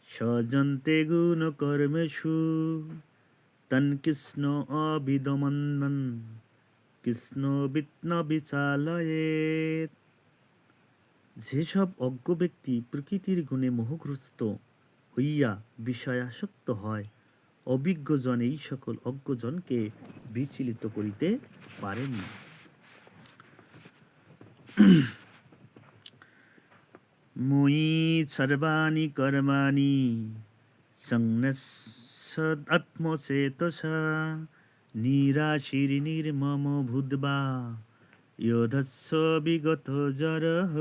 সজন্তে গুণ কর্মেষু তন কৃষ্ণ অবিদমন্দন কৃষ্ণ বিত্ন বিচালয়েত। যেসব অজ্ঞ ব্যক্তি প্রকৃতির গুণে মোহগ্রস্ত হইয়া বিষয়াসক্ত হয়, অভিজ্ঞজন এই সকল অজ্ঞজনকে বিচলিত করিতে পারেন না। ময়ি সর্বাণি কর্মাণি সংন্যস্যাত্মচেতসা নিরাশীর নির্মম ভূত্বা ইয়ধস্য বিগত জরহ।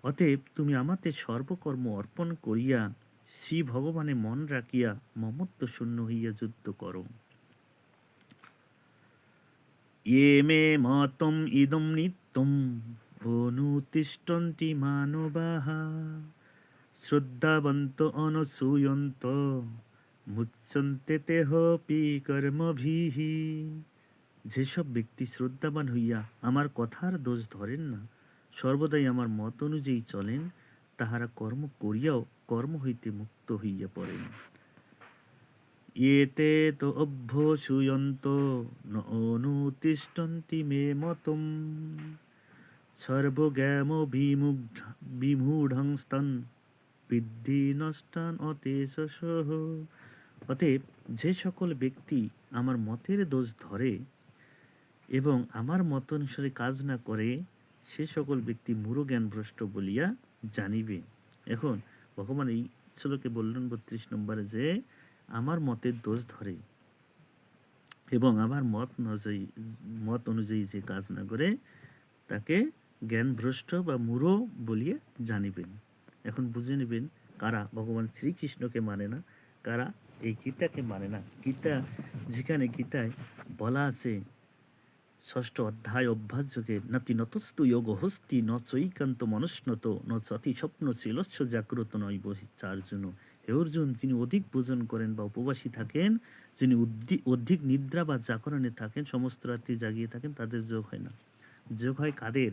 অতএব তুমি আমাতে সর্বকর্ম অর্পণ করিয়া শ্রী ভগবানে মন রাখিয়া মমত্ব শূন্য হইয়া যুদ্ধ করো। ইয়ে মে মতম ইদম নিত্যম অনুতিষ্ঠন্তি মানবাঃ শ্রদ্ধাবন্ত অনসূয়ন্ত মুচ্যন্তে তেহপি কর্মভিঃ। যেসব ব্যক্তি শ্রদ্ধাবান হইয়া আমার কথার দোষ ধরেন না, সর্বদাই আমার মত অনুযায়ী চলেন, তাহারা কর্ম করিয়াও কর্ম হইতে মুক্ত হইয়া পড়েন। এতে তো অভ্যসূয়ন্ত ন অনুতিষ্ঠন্তি মে মতম সর্বজ্ঞাম বিমূঢ়ংস্তন বিদ্ধি নষ্টান অতেশসঃ। অতএব যে সকল ব্যক্তি আমার মতের দোষ ধরে এবং আমার মত অনুসারে কাজ না করে, সে সকল ব্যক্তি মূঢ় জ্ঞানভ্রষ্ট বলিয়া জানিবে। এখন ভগবান এই শ্লোকে বললেন 32 নম্বরে যে আমার মতের দোষ ধরে এবং আমার মত অনুযায়ী যে কাজ না করে, তাকে জ্ঞানভ্রষ্ট বা মূঢ় বলিয়া জানিবেন। এখন বুঝে নেবেন কারা ভগবান শ্রীকৃষ্ণকে মানে না, কারা এই গীতাকে মানে না। গীতা, যেখানে গীতায় বলা আছে 6ষ্ঠ অধ্যায় অভ্যাস যোগে নাতি নতস্তু যোগ হস্তি ন চৈকান্ত মনস্নত ন চতি স্বপ্ন ছিলস্য জাগ্রত নয় বহিশ্চার্জুন। হে অর্জুন, যিনি অধিক ভোজন করেন বা উপবাসী থাকেন, যিনি অধিক নিদ্রা বা জাগরণে থাকেন, সমস্ত রাত্রি জাগিয়ে থাকেন, তাদের যোগ হয় না। যোগ হয় কাদের?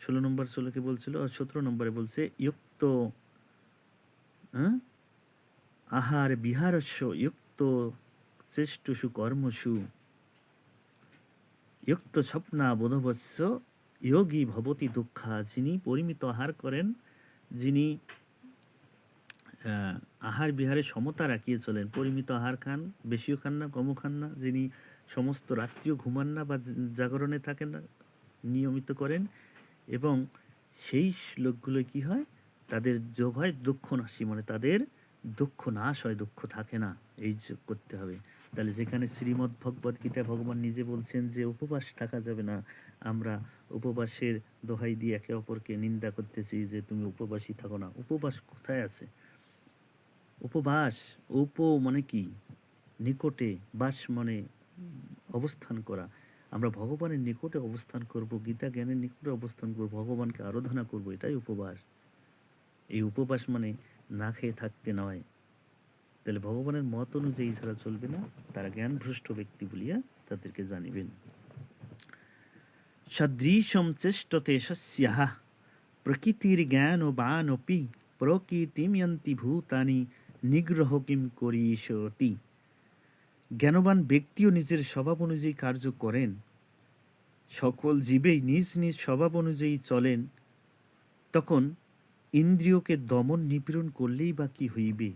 16 নম্বর শ্লোকে বলছিল, আর 17 নম্বরে বলছে যুক্ত আহার বিহারস্য যুক্ত চেষ্টসু কর্মসু যুক্ত স্বপ্না বোধবস্য যোগী ভবতি দুঃখা। যিনি পরিমিত আহার করেন, যিনি আহার বিহারে সমতা রাখিয়ে চলেন, পরিমিত আহার খান, বেশিও খান না, কমও খান না, যিনি সমস্ত রাত্রিও ঘুমান না বা জাগরণে থাকেন না, নিয়মিত করেন, এবং সেই লোকগুলো কি হয়, তাদের যোগ হয় দুঃখ নাশী, মানে তাদের দুঃখ নাশ হয়, দুঃখ থাকে না। এই যোগ করতে হবে। তাহলে যেখানে শ্রীমদ্ ভগবদ গীতায় ভগবান নিজে বলছেন যে উপবাস থাকা যাবে না, আমরা উপবাসের দোহাই দিয়ে একে অপরকে নিন্দা করতেছি যে তুমি উপবাসী থাকো না। উপবাস কোথায় আছে? উপবাস, মানে কি? নিকটে, বাস মানে অবস্থান করা। আমরা ভগবানের নিকটে অবস্থান করব, গীতা জ্ঞানের নিকটে অবস্থান করব, ভগবানকে আরাধনা করব, এটাই উপবাস। এই উপবাস মানে না খেয়ে থাকতে নয়। তাহলে ভগবানের মত অনুযায়ী যারা চলবে না, তারা জ্ঞানভ্রষ্ট ব্যক্তি বলিয়া তাদেরকে জানিবেন। সদৃশম চেষ্টতে স্যাঃ প্রকৃতির জ্ঞান ও বানপি প্রকৃতিম যন্তি ভূতানি নিগ্রহ কিম করিষ্যতি। জ্ঞানবান ব্যক্তিও নিজের স্বভাব অনুযায়ী কার্য করেন, সকল জীবেই নিজ নিজ স্বভাব অনুযায়ী চলেন, তখন ইন্দ্রিয়কে দমন নিপীড়ন করলেই বা কি হইবে?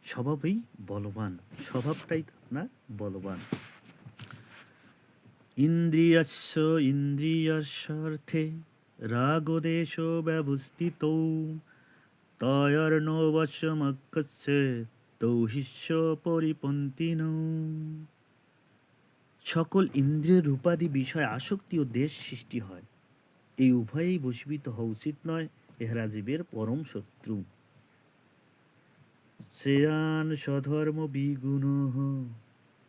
স্বভাবই বলবান, স্বভাবটাই আপনার বলবান। ইন্দ্রিয়স্য ইন্দ্রিয়স্যার্থে রাগদেশ ব্যবস্থিতৌ তয়র্ণবশ্যমকস্যে তৌহিষ্য পরিপন্থিনৌ। সকল ইন্দ্রিয়ের রূপাদি বিষয় আসক্তি ও দেশ সৃষ্টি হয়, এই উভয়েই বশীভূত হওয়া উচিত নয়, এহারা জীবের পরম শত্রু। শ্রেয়ান স্বধর্ম বিগুণঃ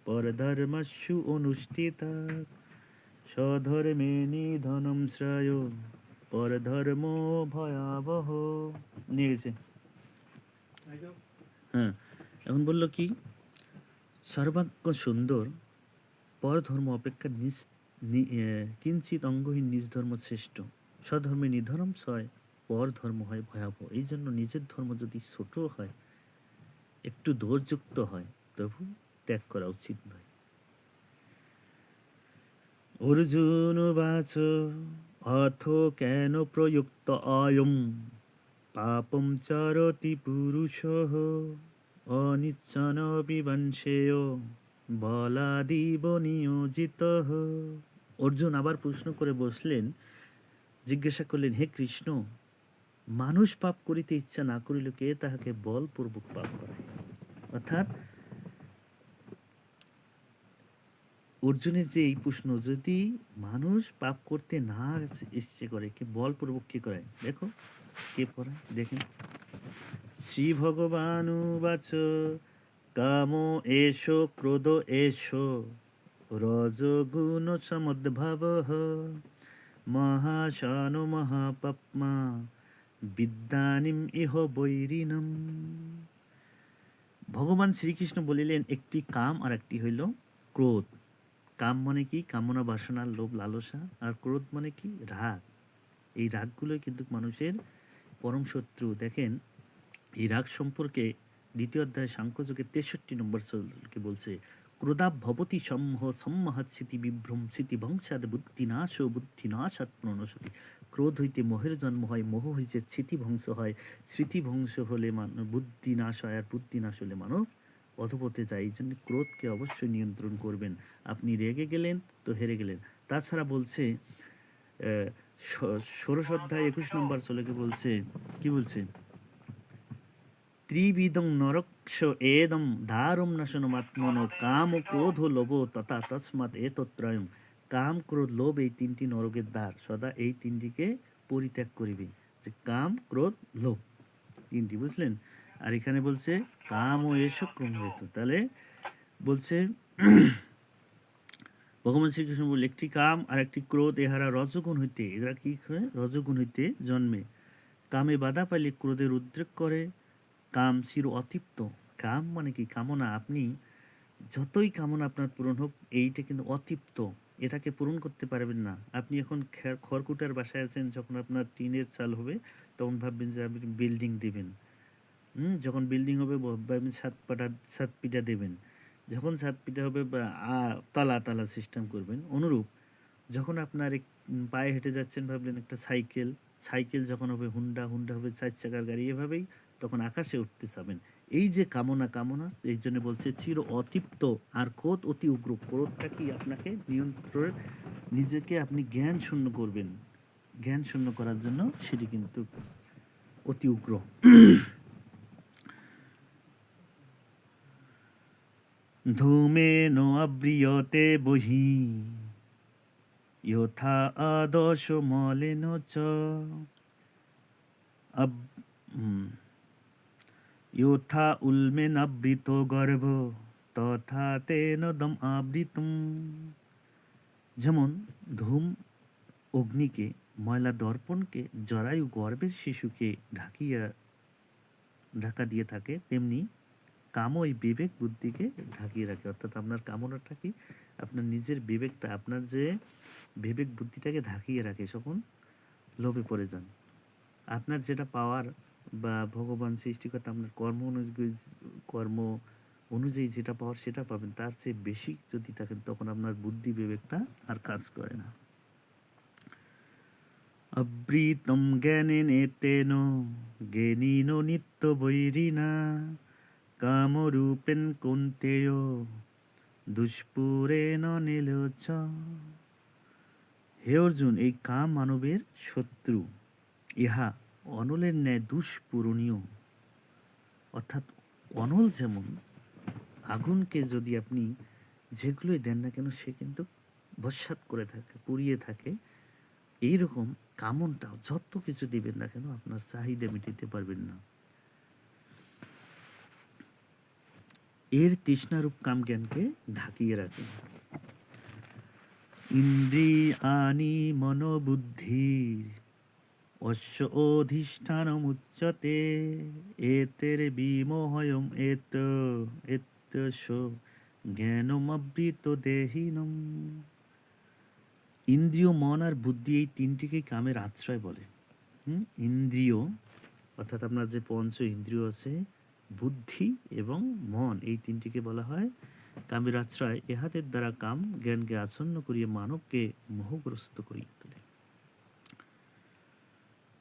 পরধর্মস্যু অনুষ্ঠিতাৎ স্বধর্মে নিধনম শ্রেয় পরধর্ম ভয়াবহ। নিয়ে গেছে। হ্যাঁ, এখন বলল কি, সর্বাঙ্গ সুন্দর পরধর্ম অপেক্ষা কিঞ্চিত অঙ্গহীন নিজ ধর্ম শ্রেষ্ঠ। স্বধর্মে নিধনম সয়, পর ধর্ম হয় ভয়াবহ। এই জন্য নিজের ধর্ম যদি ছোট হয়, একটু দোষযুক্ত হয়, তবু ত্যাগ করা উচিত নয়। অর্জুন বাচ অথ কেন প্রযুক্ত অয়ম পাপম চরতি পুরুষঃ অনিচ্ছন বিবংশেয় বলাদিব নিয়োজিতঃ। অর্জুন আবার প্রশ্ন করে বসলেন, জিজ্ঞাসা করলেন, হে কৃষ্ণ, মানুষ পাপ করিতে ইচ্ছা না করিলে কে তাহাকে বলপূর্বক পাপ করায়? অর্থাৎ অর্জুনের যে এই প্রশ্ন, যদি মানুষ পাপ করতে না ইচ্ছে করে, কে বলপূর্বক কে করায়? দেখো কে করায়, দেখেন। শ্রী ভগবানুবাচ কাম এষ ক্রোধ এষ রজগুণ সমদ্ভাবঃ মহাশানো মহাপাপ্মা বিদ্যানিম ইহ বৈরিণম। ভগবান শ্রীকৃষ্ণ বলিলেন, একটি কাম আর একটি হইল ক্রোধ। কাম মানে কি? কামনা, বাসনা, লোভ, লালসা। আর ক্রোধ মানে কি? রাগ। এই রাগগুলোই কিন্তু মানুষের পরম শত্রু। দেখেন, এই রাগ সম্পর্কে দ্বিতীয় অধ্যায় সাংখ্যযোগের 63 নম্বর শ্লোকে বলছে, ক্রোধাভ ভবতি সম্মোহ সম্মোহাৎ স্মৃতি বিভ্রম স্মৃতি ভংসাদ বুদ্ধিনাশ বুদ্ধিনাশাৎ প্রণশতি। ক্রোধ হইতে মোহের জন্ম হয়, মোহ হইতে স্মৃতি ভংস হয়, স্মৃতি ভংস হলে বুদ্ধি নাশ হয়, আর বুদ্ধি নাশ হলে মানব অধপথে যায়। এই জন্য ক্রোধকে অবশ্যই নিয়ন্ত্রণ করবেন। আপনি রেগে গেলেন তো হেরে গেলেন। তাছাড়া বলছে, ষোড়শ অধ্যায় 21 নম্বর শ্লোকে বলছে, কি বলছে? ত্রিবিদং নরক্ষ এদম দারুম নাশনমাত্মনো কাম ক্রোধ লোভ তথা তস্মাৎ এতত্রয়ং। কাম, ক্রোধ, লোভ, এই তিনটি নরকের দ্বার। সদা এই তিনটিকে পরিত্যাগ করিবে। যে কাম, ক্রোধ, লোভ, তিনটি, বুঝলেন? আর এখানে বলছে কাম ও এসো ক্রম হেতু। তাহলে বলছে ভগবান শ্রীকৃষ্ণ বলল, একটি কাম আর একটি ক্রোধ, এহারা রজগুণ হইতে, এরা কি করে? রজগুণ হইতে জন্মে। কামে বাধা পাইলে ক্রোধের উদ্রেক করে। কাম চির অতৃপ্ত। কাম মানে কি? কামনা। আপনি যতই কামনা আপনার পূরণ হোক, এইটা কিন্তু অতৃপ্ত, এটাকে পূরণ করতে পারবেন না। আপনি এখন খড়কুটার বাসায় আছেন, যখন আপনার টিনের চাল হবে তখন ভাববেন যে আপনি বিল্ডিং দেবেন। যখন বিল্ডিং হবে ভাববেন ছাদ পিটা দেবেন। যখন ছাদ পিটা হবে বা তালা তালা সিস্টেম করবেন। অনুরূপ যখন আপনার পায়ে হেঁটে যাচ্ছেন, ভাবলেন একটা সাইকেল, সাইকেল যখন হবে হুন্ডা, হুন্ডা হবে 4 চাকার গাড়ি, এভাবেই তখন আকাশে উঠতে চাবেন। এই যে কামনা, কামনা, এই জন্য বলছে চির অতৃপ্ত। আর ক্রোধ অতি উগ্র। ক্রোধটা কি? আপনাকে নিয়ন্ত্রণ, নিজেকে আপনি জ্ঞান শূন্য করবেন। জ্ঞান শূন্য করার জন্য সেটি কিন্তু অতি উগ্র। ধূমেন আব্রিয়তে বহি যথা আদর্শ মলেন চ যথা উল্মেন আবৃত গর্ভ তথা তেন দম আবৃতম। যেমন ধূম অগ্নিকে, ময়লা দর্পণকে, জরায়ু গর্ভের শিশুকে ঢাকা দিয়ে থাকে, তেমনি কামও এই বিবেক বুদ্ধিকে ঢাকিয়ে রাখে। অর্থাৎ আপনার কামনাটা কি? আপনার নিজের বিবেকটা, আপনার যে বিবেক বুদ্ধিটাকে ঢাকিয়ে রাখে। যখন লোভে পড়ে যান, আপনার যেটা পাওয়ার বা ভগবান সৃষ্টিকর্তা আপনার কর্ম অনুযায়ী যেটা পাওয়ার সেটা পাবেন। তার চেয়ে বেশি যদি থাকেন, তখন আপনার বুদ্ধি বিবেকটা আর কাজ করে না। অবৃতম জ্ঞানেন এতেন জ্ঞানীন নিত্য বৈরিণা কামরূপেন কৌন্তেয় দুষ্পুরেণ নীলোচ। হে অর্জুন, এই কাম মানবের শত্রু। ইহা অনলের ন্যায় দুষ্পূরণীয়। অর্থাৎ অনল যেমন আগুনকে যদি আপনি যেগুলোই দেন না কেন, সে কিন্তু ভস্মাত করে থাকে, পুড়িয়ে থাকে। এইরকম কামনটাও, যত কিছু দিবেন না কেন, আপনার চাহিদা মিটাতে পারবেন না। এর তৃষ্ণারূপ কাম জ্ঞানকে ঢাকিয়ে রাখে। ইন্দ্রিয়ানি মনোবুদ্ধির অশ্ব অধিষ্ঠানমুচ্যতে এতের বিমোহয়ম এতস জ্ঞানমবৃত দেহিনম। ইন্দ্রিয়, মন আর বুদ্ধি এই তিনটিকেই কামের আশ্রয় বলে। ইন্দ্রিয় অর্থাৎ আপনার যে পঞ্চ ইন্দ্রিয় আছে, বুদ্ধি এবং মন, এই তিনটিকে বলা হয় কামের আশ্রয়। ইহাদের দ্বারা কাম জ্ঞানকে আচ্ছন্ন করিয়া মানবকে মোহগ্রস্ত করিয়া তোলে।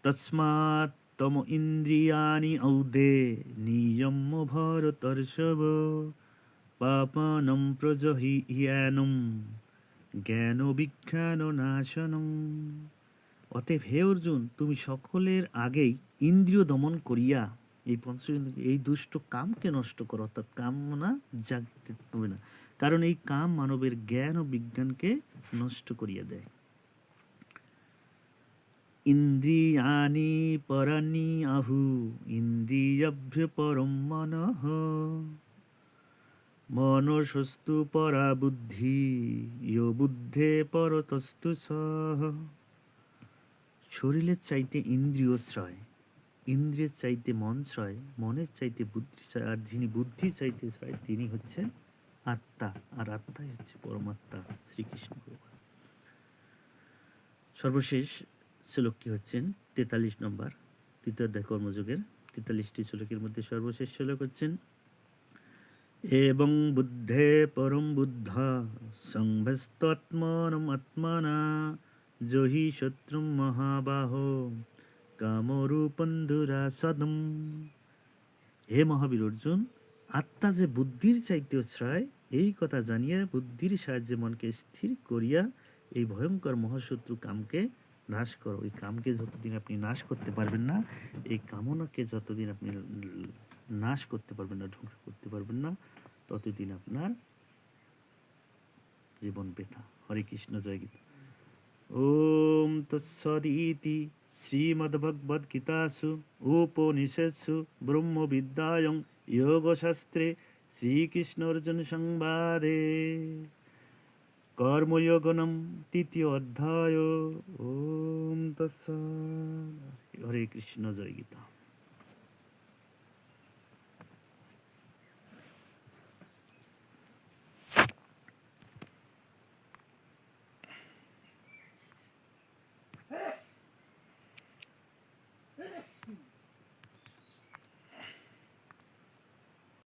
তস্মাৎ তম ইন্দ্রিয়াণি ঔদে নিয়ম্য ভরতর্ষভ পাপানম প্রজহিয়ানম জ্ঞান বিজ্ঞান নাশনম। অতএব হে অর্জুন, তুমি সকলের আগেই ইন্দ্রিয় দমন করিয়া এই পঞ্চ এই দুষ্ট কামকে নষ্ট করো, অর্থাৎ কামনা জাগতে হবে না, কারণ এই কাম মানবের জ্ঞান ও বিজ্ঞানকে নষ্ট করিয়া দেয়। ইন্দ্রিয়াণি পরাণি আহু ইন্দ্রিয়াভ্য পরম মনঃ মনসস্তু পরা বুদ্ধি ইয় বুদ্ধে পরতস্তু সঃ। শরীরের চাইতে ইন্দ্রিয় শ্রয়, ইন্দ্রিয়ের চাইতে মন শ্রয়, মনের চাইতে বুদ্ধি শ্রয়, আর যিনি বুদ্ধির চাইতে শ্রয় তিনি হচ্ছেন আত্মা, আর আত্মাই হচ্ছে পরমাত্মা শ্রীকৃষ্ণ। সর্বশেষ শ্লোকটি হচ্ছেন 43 নম্বর তৃতীয় অধ্যায় কর্মযোগের 43টি শ্লোকের মধ্যে সর্বশেষ শ্লোক হচ্ছেন এবং বুদ্ধে পরম বুদ্ধা সংভস্তাত্মানম আত্মানা জহি শত্রুম মহাবাহো কামরূপং দুরাসদম। হে মহাবীর অর্জুন, আত্মা যে বুদ্ধির চাইতেও শ্রেয়, এই কথা জানিয়ে বুদ্ধির সাহায্যে মনকে স্থির করিয়া এই ভয়ঙ্কর মহাশত্রু কামকে নাশ করো। এই কামকে যতদিন আপনি নাশ করতে পারবেন না, এই কামনাকে যতদিন আপনি নাশ করতে পারবেন না, ধ্বংস করতে পারবেন না, ততদিন আপনার জীবন বৃথা। হরে কৃষ্ণ, জয় গীতা। ওম তৎসদিতি শ্রীমদ্ভগবদ্গীতাসু উপনিষৎসু ব্রহ্মবিদ্যায়াং যোগশাস্ত্রে শ্রীকৃষ্ণ অর্জুন সংবাদে কর্মযোগনম তৃতীয় অধ্যায়। ওম তৎসৎ। হরে কৃষ্ণ, জয় গীতা।